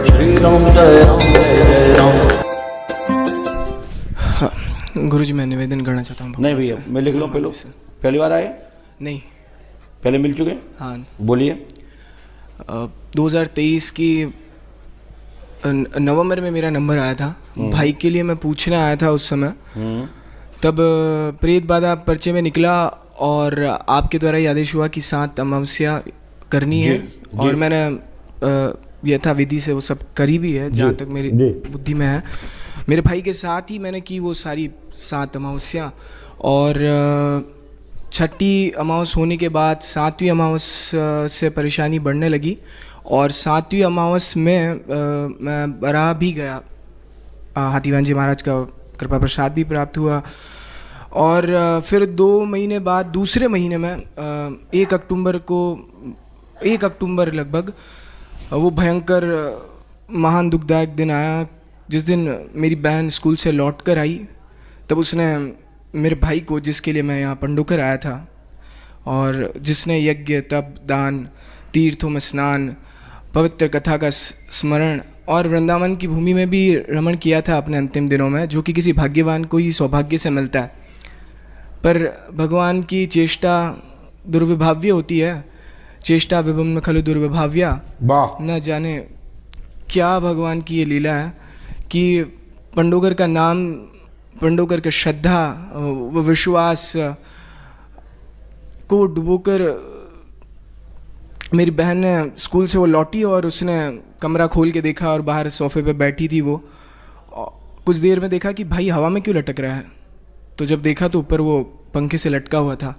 श्री राम जय जय राम। गुरुजी मैं निवेदन करना चाहता हूँ। नहीं भैया मैं लिख लूँ पहली बार आए? नहीं, पहले मिल चुके? हाँ बोलिए। 2023 की नवंबर में मेरा नंबर आया था। भाई के लिए मैं पूछने आया था उस समय। तब प्रेत बाधा पर्चे में निकला और आपके द्वारा ये आदेश हुआ कि 7 अमावस्या करनी है और मैंने यथा विधि से वो सब करी भी है जहाँ तक मेरी बुद्धि में है। मेरे भाई के साथ ही मैंने की वो सारी 7 अमावस्या और छठी अमावस होने के बाद 7वीं अमावस से परेशानी बढ़ने लगी और 7वीं अमावस में मैं बराह भी गया। हाथीवान जी महाराज का कृपा प्रसाद भी प्राप्त हुआ और फिर 2 महीने बाद दूसरे महीने में 1 अक्टूबर लगभग वो भयंकर महान दुखदायक दिन आया जिस दिन मेरी बहन स्कूल से लौट कर आई। तब उसने मेरे भाई को, जिसके लिए मैं यहाँ पंडोकर आया था और जिसने यज्ञ तप दान तीर्थों में स्नान पवित्र कथा का स्मरण और वृंदावन की भूमि में भी रमण किया था अपने अंतिम दिनों में, जो कि किसी भाग्यवान को ही सौभाग्य से मिलता है। पर भगवान की चेष्टा दुर्विभाव्य होती है। चेष्टा विभुम खलु दुर्विभाव्या। न जाने क्या भगवान की ये लीला है कि पंडोकर का नाम, पंडोकर का श्रद्धा व विश्वास को डुबोकर मेरी बहन ने स्कूल से वो लौटी और उसने कमरा खोल के देखा और बाहर सोफे पे बैठी थी वो। कुछ देर में देखा कि भाई हवा में क्यों लटक रहा है, तो जब देखा तो ऊपर वो पंखे से लटका हुआ था।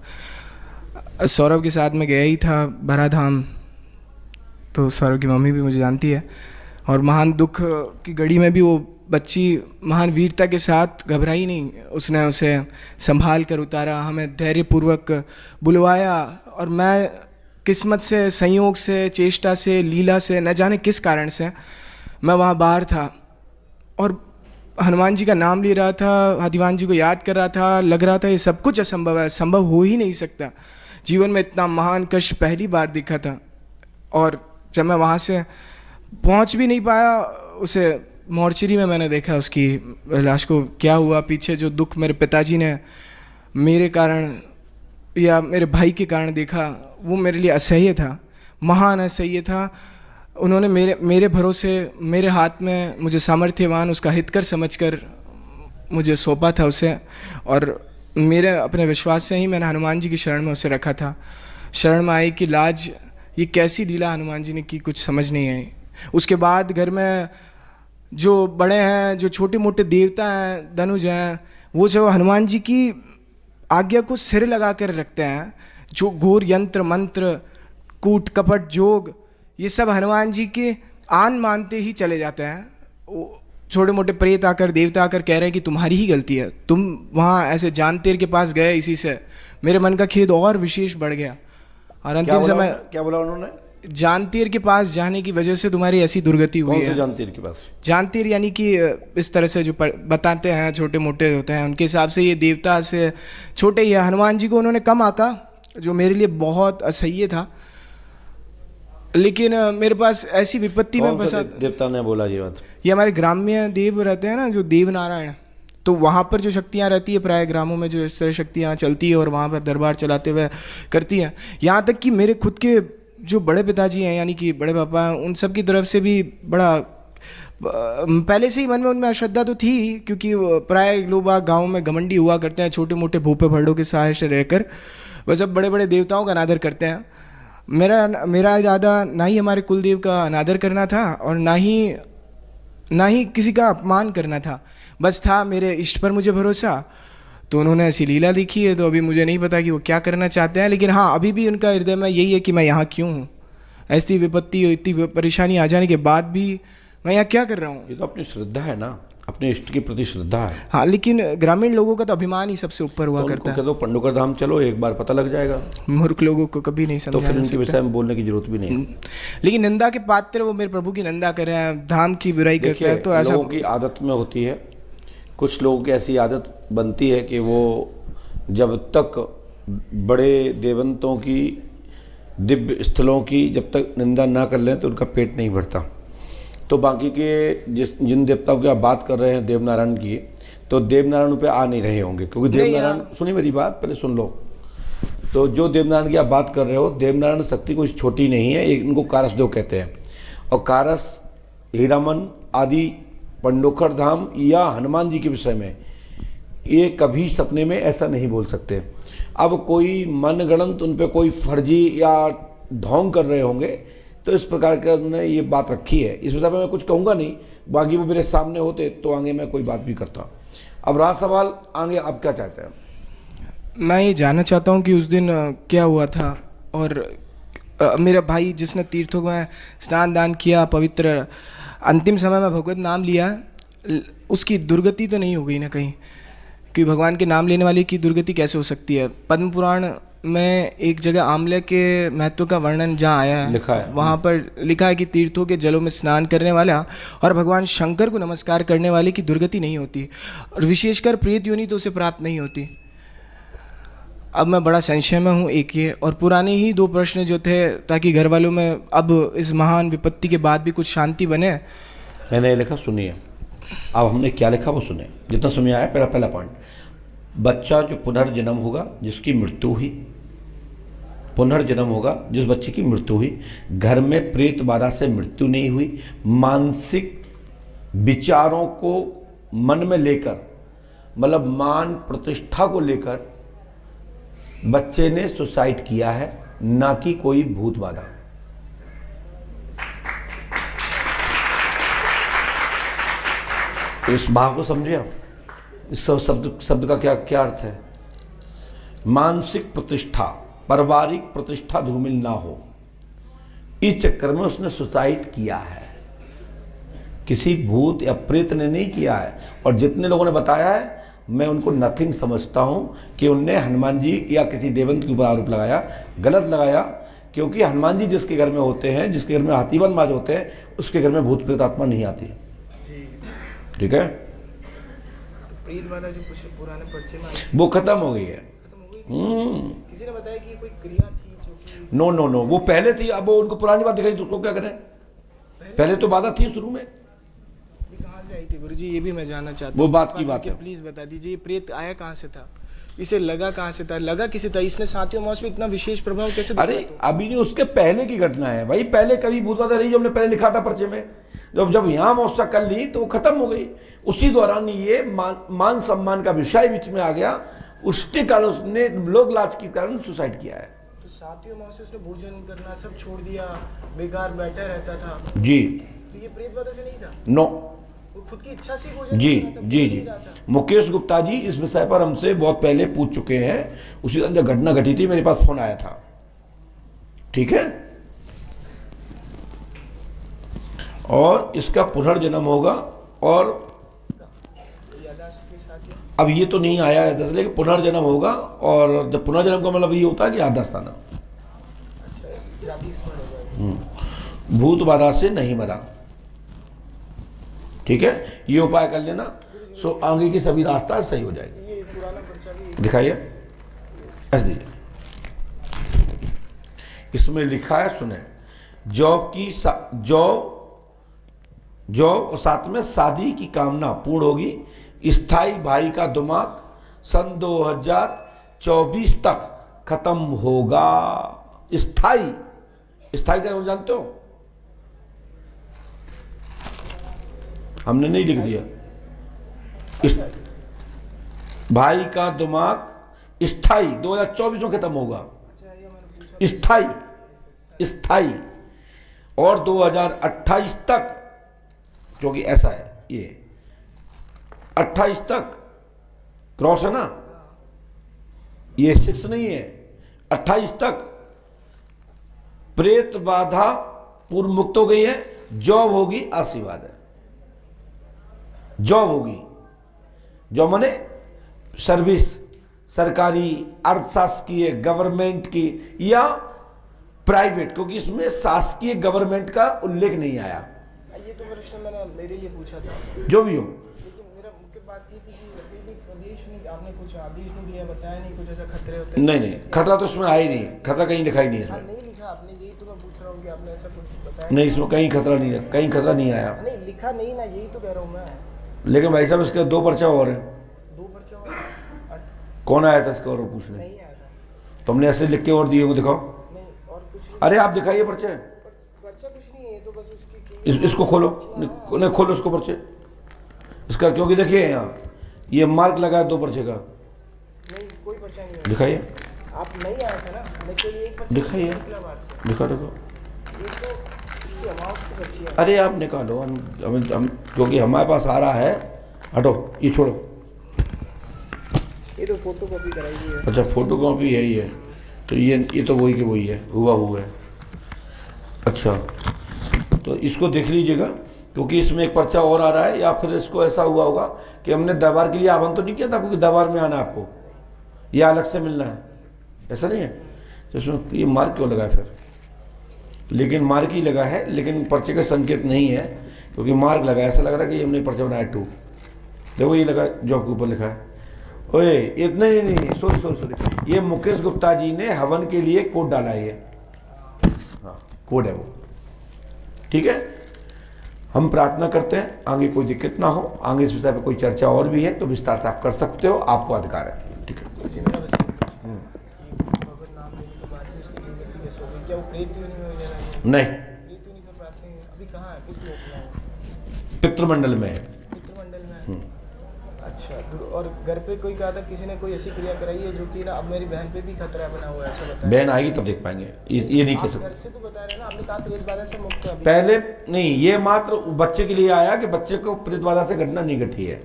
सौरभ के साथ में गया ही था बरा धाम, तो सौरभ की मम्मी भी मुझे जानती है और महान दुख की घड़ी में भी वो बच्ची महान वीरता के साथ घबराई नहीं। उसने उसे संभाल कर उतारा, हमें धैर्यपूर्वक बुलवाया और मैं किस्मत से, संयोग से, चेष्टा से, लीला से, न जाने किस कारण से मैं वहाँ बाहर था और हनुमान जी का नाम ले रहा था, हाथीवान जी को याद कर रहा था। लग रहा था ये सब कुछ असंभव है, संभव हो ही नहीं सकता। जीवन में इतना महान कष्ट पहली बार देखा था और जब मैं वहाँ से पहुँच भी नहीं पाया, उसे मॉर्चरी में मैंने देखा उसकी लाश को। क्या हुआ पीछे, जो दुख मेरे पिताजी ने मेरे कारण या मेरे भाई के कारण देखा, वो मेरे लिए असह्य था, महान असह्य था। उन्होंने मेरे भरोसे, मेरे हाथ में मुझे सामर्थ्यवान, उसका हितकर समझकर मुझे सौंपा था उसे और मेरे अपने विश्वास से ही मैंने हनुमान जी की शरण में उसे रखा था। शरण में आई कि लाज, ये कैसी लीला हनुमान जी ने की, कुछ समझ नहीं आई। उसके बाद घर में जो बड़े हैं, जो छोटे मोटे देवता हैं, धनुज हैं, वो जो हनुमान जी की आज्ञा को सिर लगा कर रखते हैं। जो घोर यंत्र मंत्र कूट कपट जोग, ये सब हनुमान जी के आन मानते ही चले जाते हैं। छोटे मोटे प्रेत आकर, देवता आकर कह रहे हैं कि तुम्हारी ही गलती है, तुम वहाँ ऐसे जानतेर के पास गए, इसी से मेरे मन का खेद और विशेष बढ़ गया। और अंतिम समय क्या बोला उन्होंने? जानतीर के पास जाने की वजह से तुम्हारी ऐसी दुर्गति हुई है। कौन से जानतीर के पास? जानतीर यानी कि इस तरह से जो बताते हैं, छोटे मोटे होते हैं, उनके हिसाब से ये देवता से छोटे ही है। हनुमान जी को उन्होंने कम आका, जो मेरे लिए बहुत असह्य था। लेकिन मेरे पास ऐसी विपत्ति में फंसा। देवता ने बोला ये बात? ये हमारे ग्राम्य देव रहते हैं ना, जो देव नारायण, तो वहाँ पर जो शक्तियाँ रहती है प्राय ग्रामों में, जो इस तरह शक्तियाँ चलती है और वहाँ पर दरबार चलाते हुए करती हैं। यहाँ तक कि मेरे खुद के जो बड़े पिताजी हैं, यानी कि बड़े पापा हैं, उन सब की तरफ से भी बड़ा पहले से ही मन में उनमें अश्रद्धा तो थी, क्योंकि प्राय लोग गाँव में घमंडी हुआ करते हैं, छोटे मोटे भूपे भरड़ों के सहारे से रहकर वह सब बड़े बड़े देवताओं का अनादर करते हैं। मेरा इरादा ना ही हमारे कुलदेव का अनादर करना था और ना ही किसी का अपमान करना था। बस था मेरे इष्ट पर मुझे भरोसा। तो उन्होंने ऐसी लीला लिखी है, तो अभी मुझे नहीं पता कि वो क्या करना चाहते हैं। लेकिन हाँ, अभी भी उनका हृदय में यही है कि मैं यहाँ क्यों हूँ। ऐसी विपत्ति, इतनी परेशानी आ जाने के बाद भी मैं यहाँ क्या कर रहा हूँ। ये तो अपनी श्रद्धा है ना, अपने इष्ट के प्रति श्रद्धा है। हाँ, लेकिन ग्रामीण लोगों का तो अभिमान ही सबसे ऊपर हुआ करता है। तो पंडोकर धाम चलो, एक बार पता लग जाएगा। मूर्ख लोगों को कभी नहीं समझा। तो फिर उनके विषय में बोलने की जरूरत भी नहीं। लेकिन निंदा के पात्र वो मेरे प्रभु की निंदा कर रहे हैं, धाम की बुराई करते हैं। तो ऐसा लोगों की आदत में होती है, कुछ लोगों की ऐसी आदत बनती है कि वो जब तक बड़े देवंतों की, दिव्य स्थलों की जब तक निंदा ना कर लें तो उनका पेट नहीं भरता। तो बाकी के जिन देवताओं की आप बात कर रहे हैं देवनारायण की, तो देवनारायण पे आ नहीं रहे होंगे, क्योंकि देवनारायण, सुनिए मेरी बात पहले सुन लो। तो जो देवनारायण की आप बात कर रहे हो, देवनारायण शक्ति कोई छोटी नहीं है, एक इनको कारस देव कहते हैं। और कारस, हीरामन आदि, पंडोखर धाम या हनुमान जी के विषय में ये कभी सपने में ऐसा नहीं बोल सकते। अब कोई मनगणंत उन पे कोई फर्जी या ढोंग कर रहे होंगे, तो इस प्रकार का उन्होंने ये बात रखी है। इस विषय में मैं कुछ कहूँगा नहीं, बाकी वो मेरे सामने होते तो आगे मैं कोई बात भी करता। अब रहा सवाल आगे, आप क्या चाहते हैं? मैं ये जानना चाहता हूँ कि उस दिन क्या हुआ था, और मेरा भाई जिसने तीर्थों में स्नान दान किया, पवित्र अंतिम समय में भगवत नाम लिया, उसकी दुर्गति तो नहीं हो गई ना कहीं? कि भगवान के नाम लेने वाले की दुर्गति कैसे हो सकती है? पद्म पुराण में एक जगह आंवले के महत्व का वर्णन जहाँ आया है, लिखा है, वहाँ पर लिखा है कि तीर्थों के जलों में स्नान करने वाला और भगवान शंकर को नमस्कार करने वाले की दुर्गति नहीं होती, और विशेषकर प्रेत योनि तो उसे प्राप्त नहीं होती। अब मैं बड़ा संशय में हूँ एक ये, और पुराने ही 2 प्रश्न जो थे, ताकि घर वालों में अब इस महान विपत्ति के बाद भी कुछ शांति बने। मैंने ये लिखा, सुनिए अब हमने क्या लिखा वो सुने, जितना समय आया। पहला पॉइंट, बच्चा जो पुनर्जन्म होगा, जिसकी मृत्यु हुई, पुनर्जन्म होगा जिस बच्चे की मृत्यु हुई, घर में प्रेत बाधा से मृत्यु नहीं हुई, मानसिक विचारों को मन में लेकर, मतलब मान प्रतिष्ठा को लेकर बच्चे ने सुसाइड किया है, ना कि कोई भूत बाधा। इस भाव को समझे आप? इस शब्द का क्या अर्थ है? मानसिक प्रतिष्ठा, पारिवारिक प्रतिष्ठा धूमिल ना हो, इस चक्कर में उसने सुसाइड किया है। किसी भूत या प्रेत ने नहीं किया है। और जितने लोगों ने बताया है, मैं उनको नथिंग समझता हूं कि उनने हनुमान जी या किसी देवंत के ऊपर आरोप लगाया, गलत लगाया। क्योंकि हनुमान जी जिसके घर में होते हैं, जिसके घर में हाथीवन माज होते हैं, उसके घर में भूत प्रेत आत्मा नहीं आती। ठीक है, प्रेत बाधा जो पुराने पर्चे में आई थी, वो खत्म हो गई है। किसी ने बताया कि कोई क्रिया थी जो कि नो, वो पहले थी। अब वो उनको पुरानी बात दिखाई तो उसको क्या करें? पहले तो बाधा थी शुरू में। कहाँ से आई थी गुरुजी, ये भी मैं जानना चाहता हूँ। वो बात की बात है, प्लीज बता दीजिए, ये प्रेत आया कहाँ से था, इसे लगा कहाँ से था, लगा किसे था, इसने साथियों मौज पे इतना विशेष प्रभाव कैसे? अरे अभी नहीं, उसके पहले की घटना है भाई। पहले कभी भूत बाधा रही जो हमने पहले लिखा था पर्चे में। जब यहाँ मौसा कर ली तो वो खत्म हो गई। उसी दौरान ये मान सम्मान का विषय बीच में आ गया, उसके कारण उसने लोक लाज के कारण सुसाइड किया है। तो साथियों मौज से उसने भोजन करना सब छोड़ दिया, बेकार बैठा रहता था जी। तो ये प्रेत बाधा से नहीं था? नो, वो खुद की इच्छा से भोजन जी कर रहा था, जी। मुकेश गुप्ता जी इस विषय पर हमसे बहुत पहले पूछ चुके हैं। उसी दिन जब घटना घटी थी, मेरे पास फोन आया था। ठीक है, और इसका पुनर्जन्म होगा। और अब ये तो नहीं आया है दस, लेकिन पुनर्जन्म होगा। और जब पुनर्जन्म का मतलब ये होता है कि याददाश्त आना। भूत बाधा से नहीं मरा। ठीक है, ये उपाय कर लेना, सो आगे की सभी रास्ता सही हो जाएगी। दिखाइए, ऐसे दीजिए। इसमें लिखा है, सुने, जॉब और साथ में शादी की कामना पूर्ण होगी। स्थाई भाई का दिमाग सन 2024 तक खत्म होगा। स्थाई क्या जानते हो? हमने नहीं लिख दिया। भाई का दिमाग स्थाई 2024 में खत्म होगा। स्थाई और 2028 तक, क्योंकि ऐसा है ये 28 तक क्रॉस है ना, ये 6 नहीं है, 28 तक प्रेत बाधा पूर्व मुक्त हो गई है। जॉब होगी, आशीर्वाद है। जॉब होगी, जॉब माने सर्विस, सरकारी, अर्थशासकीय, गवर्नमेंट की या प्राइवेट, क्योंकि इसमें शासकीय गवर्नमेंट का उल्लेख नहीं आया। ये तो प्रश्न मैंने मेरे लिए पूछा था। जो भी हो, लेकिन मेरा मुख्य बात ये थी कि अभी भी प्रदेश नहीं, आपने कुछ आदेश नहीं दिया, बताया नहीं कुछ ऐसा खतरे होते नहीं नहीं, खतरा तो इसमें आया ही नहीं, खतरा कहीं दिखाई नहीं है हाँ, इसमें। नहीं लिखा आपने, यही तो मैं पूछ रहा हूँ कि आपने ऐसा कुछ बताया नहीं, इसमें कहीं खतरा नहीं है, कहीं खतरा नहीं आया। नहीं लिखा नहीं ना, यही तो कह रहा हूँ मैं। लेकिन भाई साहब इसके 2 पर्चा और हैं। 2 पर्चे और अर्थ कौन आया था इसका और पूछने? नहीं आया था। तुमने ऐसे लिख के और दिए को दिखाओ। नहीं और कुछ नहीं, अरे आप दिखाइए पर्चे, पर्चा कुछ नहीं है, ये तो बस उसकी इसको खोलो, नहीं खोलो इसको पर्चे इसका, क्योंकि देखिए यहाँ ये मार्क लगा है 2 पर्चे का। नहीं कोई पर्चा नहीं है। दिखाइए, आप नहीं आया था ना, मैं केवल एक पर्चा दिखाइए। निकला बाहर से। दिखा देखो। ये तो उसकी अमाउंट की पर्ची है। अरे आप निकालो, हम क्योंकि हमारे पास आ रहा है। हटो, ये छोड़ो। ये तो फोटो कॉपी कराई हुई है। अच्छा, फोटो कॉपी है ये, तो ये तो वही के वही है, हुआ हुआ है। अच्छा, तो इसको देख लीजिएगा, क्योंकि इसमें एक पर्चा और आ रहा है, या फिर इसको ऐसा हुआ होगा कि हमने दरबार के लिए आह्वान तो नहीं किया था आपको कि दरबार में आना है आपको, या अलग से मिलना है, ऐसा नहीं है। तो इसमें ये मार्क क्यों लगा है फिर? लेकिन मार्क ही लगा है, लेकिन पर्चे का संकेत नहीं है, क्योंकि मार्क लगा है, ऐसा लग रहा है कि हमने पर्चा बनाया 2। देखो ये लगा, जॉब के ऊपर लिखा है। ओए इतना नहीं, सॉरी, ये मुकेश गुप्ता जी ने हवन के लिए कोड डाला है ये। हाँ, कोड है वो, ठीक है। हम प्रार्थना करते हैं आगे कोई दिक्कत ना हो, आगे इस विषय पर कोई चर्चा और भी है तो विस्तार से आप कर सकते हो, आपको अधिकार है, ठीक है। जी मेरा बस भगवत नाम लेने के बाद में उसकी दुर्गति कैसे हो गई? क्या वो प्रेत योनि में वगैरह है? नहीं, प्रेत योनि तो प्राप्त नहीं है। अभी कहाँ है, किस लोक में है? पितृमंडल में है। पितृमंडल में है। अच्छा, और घर पे कोई कहा था किसी ने कोई ऐसी क्रिया कराई है जो कि ना अब मेरी बहन पे भी खतरा बना हुआ है, ऐसा बताया? बहन आएगी तब देख पाएंगे, ये नहीं कह आप सकते। घर से तो बता रहे हैं ना, आपने कहा प्रेत बाधा से मुक्त है अभी। पहले नहीं, ये मात्र बच्चे के लिए आया कि बच्चे को प्रेत बाधा से घटना नहीं घटी है।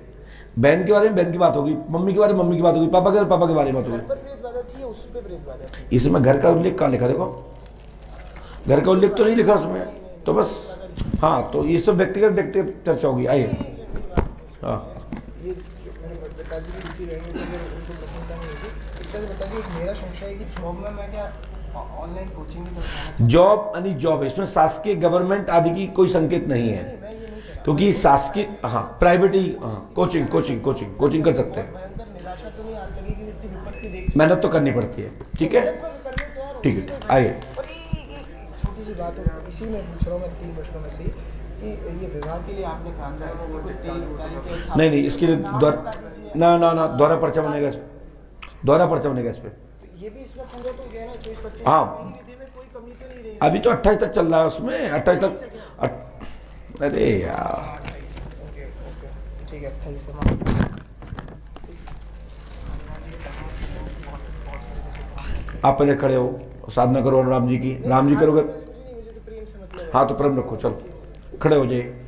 बहन के बारे में बहन की बात होगी, मम्मी के बारे में मम्मी की बात होगी, पापा के बारे में बात घर होगी। पर प्रेत बाधा थी या उस पे प्रेत बाधा थी? इसमें घर का उल्लेख कहाँ लिखा? देखो, घर का उल्लेख तो नहीं लिखा उसमें, तो बस हाँ, तो ये सब व्यक्तिगत चर्चा होगी। आइए, हाँ ये जो मेरे पिताजी भी रुकी रहेंगे तो फिर उनको प्रसन्नता नहीं होगी। इतना बता दिए, एक मेरा संशय है कि जॉब में मैं क्या ऑनलाइन कोचिंग भी करवाना चाहता हूँ? जॉब यानी जॉब है, इसमें शासकीय गवर्नमेंट आदि की कोई संकेत नहीं है, मैं ये नहीं कह रहा, क्योंकि शासकीय हाँ प्राइवेट ही हाँ कोचिंग कर सकते हैं। भयंकर निराशा तो नहीं आती लगी कि इतनी विपत्ति देख मेहनत तो करनी पड़ती है, ठीक है, करने तो यार ठीक उसके है। लिए आइए, और एक छोटी सी बात हो, इसी में पूछ रहा हूँ मैं 3 प्रश्नों में से कि ये विवाह के लिए आपने कहा था, इसकी कोई तारीख? नहीं, इसके लिए ना दोहरा पर्चा बनेगा, दोहरा पर्चा बनेगा इस पर। ये भी इसमें पूरा तो गया ना 24-25 हाँ। विधि में कोई कमी तो नहीं रही? अभी तो 28 तक चल रहा है उसमें, 28 तक अरे यार, 28 ओके ठीक है, 28 से आप पहले खड़े हो, साधना करो राम जी की, राम जी करोगे। मुझे तो प्रेम से मतलब है। हाँ तो प्रेम रखो, चलो खड़े हो जाइए।